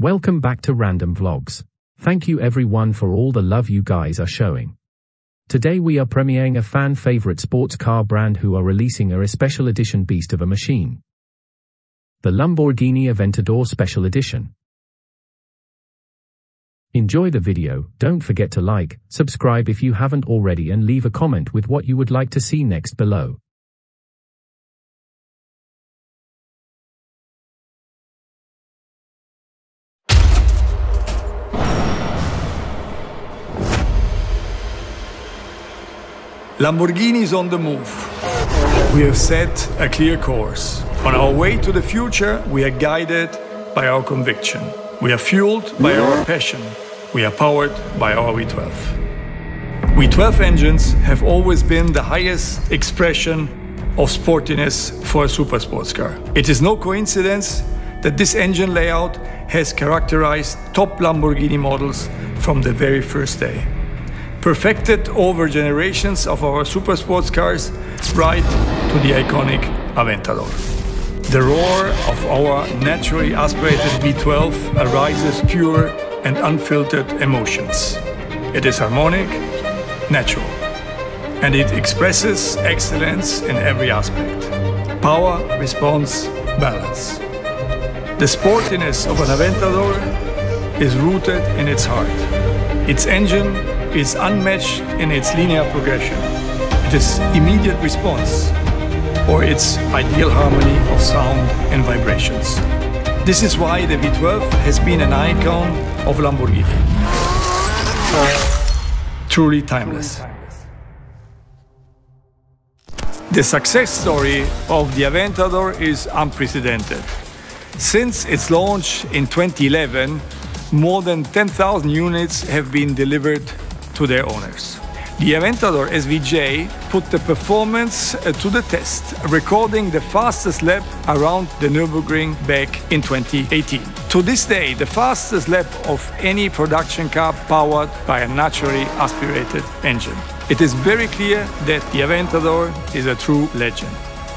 Welcome back to Random Vlogs. Thank you everyone for all the love you guys are showing. Today we are premiering a fan favorite sports car brand who are releasing a special edition beast of a machine. The Lamborghini Aventador Special Edition. Enjoy the video, don't forget to like, subscribe if you haven't already and leave a comment with what you would like to see next below. Lamborghini is on the move. We have set a clear course. On our way to the future, we are guided by our conviction. We are fueled by our passion. We are powered by our V12. V12 engines have always been the highest expression of sportiness for a super sports car. It is no coincidence that this engine layout has characterized top Lamborghini models from the very first day. Perfected over generations of our super sports cars, right to the iconic Aventador. The roar of our naturally aspirated V12 arises pure and unfiltered emotions. It is harmonic, natural, and it expresses excellence in every aspect. Power, response, balance. The sportiness of an Aventador is rooted in its heart. Its engine is unmatched in its linear progression, its immediate response, or its ideal harmony of sound and vibrations. This is why the V12 has been an icon of Lamborghini. Truly timeless. The success story of the Aventador is unprecedented. Since its launch in 2011, more than 10,000 units have been delivered to their owners. The Aventador SVJ put the performance to the test, recording the fastest lap around the Nürburgring back in 2018. To this day, the fastest lap of any production car powered by a naturally aspirated engine. It is very clear that the Aventador is a true legend,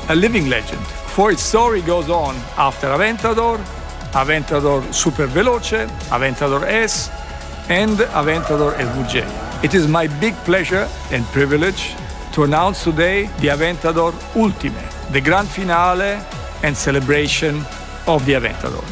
a living legend, for its story goes on after Aventador, Aventador Super Veloce, Aventador S, and Aventador SVJ. It is my big pleasure and privilege to announce today the Aventador Ultimae, the grand finale and celebration of the Aventador.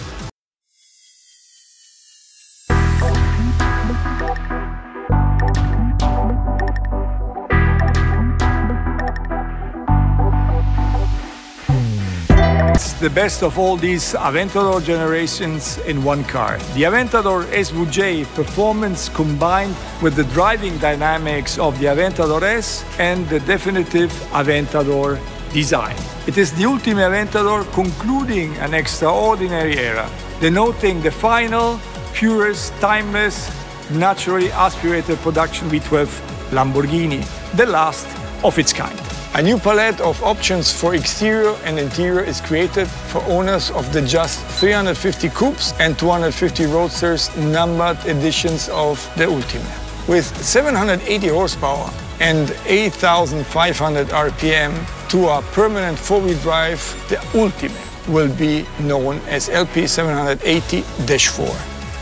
The best of all these Aventador generations in one car. The Aventador SVJ performance combined with the driving dynamics of the Aventador S and the definitive Aventador design. It is the Ultimae Aventador concluding an extraordinary era, denoting the final, purest, timeless, naturally aspirated production V12 Lamborghini, the last of its kind. A new palette of options for exterior and interior is created for owners of the just 350 coupes and 250 roadsters numbered editions of the Ultimae. With 780 horsepower and 8,500 RPM to a permanent four-wheel drive, the Ultimae will be known as LP780-4.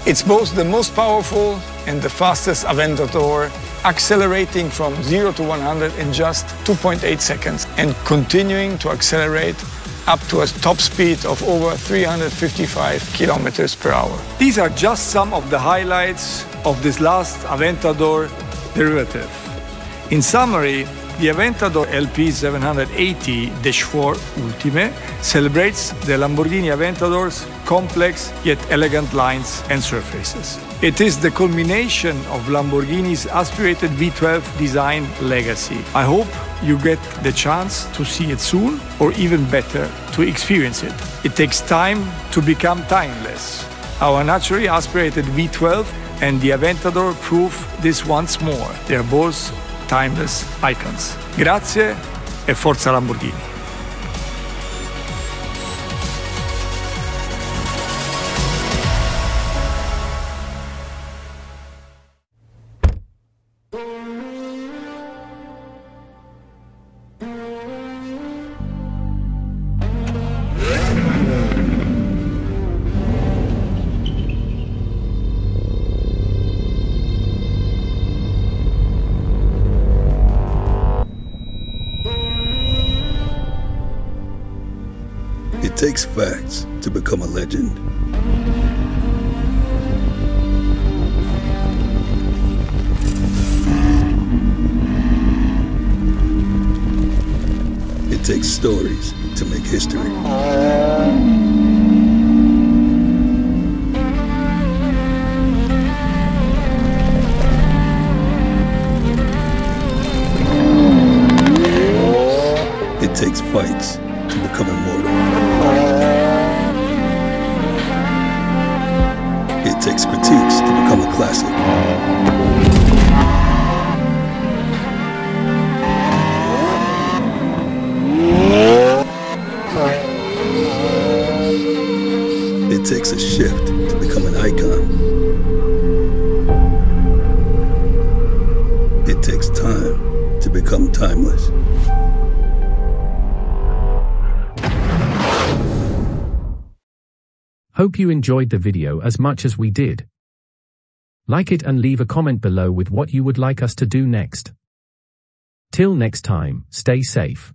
It's both the most powerful and the fastest Aventador, accelerating from 0 to 100 in just 2.8 seconds and continuing to accelerate up to a top speed of over 355 kilometers per hour. These are just some of the highlights of this last Aventador derivative. In summary, the Aventador LP780-4 Ultimae celebrates the Lamborghini Aventador's complex yet elegant lines and surfaces. It is the culmination of Lamborghini's aspirated V12 design legacy. I hope you get the chance to see it soon, or even better, to experience it. It takes time to become timeless. Our naturally aspirated V12 and the Aventador prove this once more. They are both timeless icons. Grazie e forza Lamborghini. takes facts to become a legend. It takes stories to make history. It takes fights to become immortal. It takes critiques to become a classic. It takes a shift to become an icon. It takes time to become timeless. Hope you enjoyed the video as much as we did. Like it and leave a comment below with what you would like us to do next. Till next time, stay safe.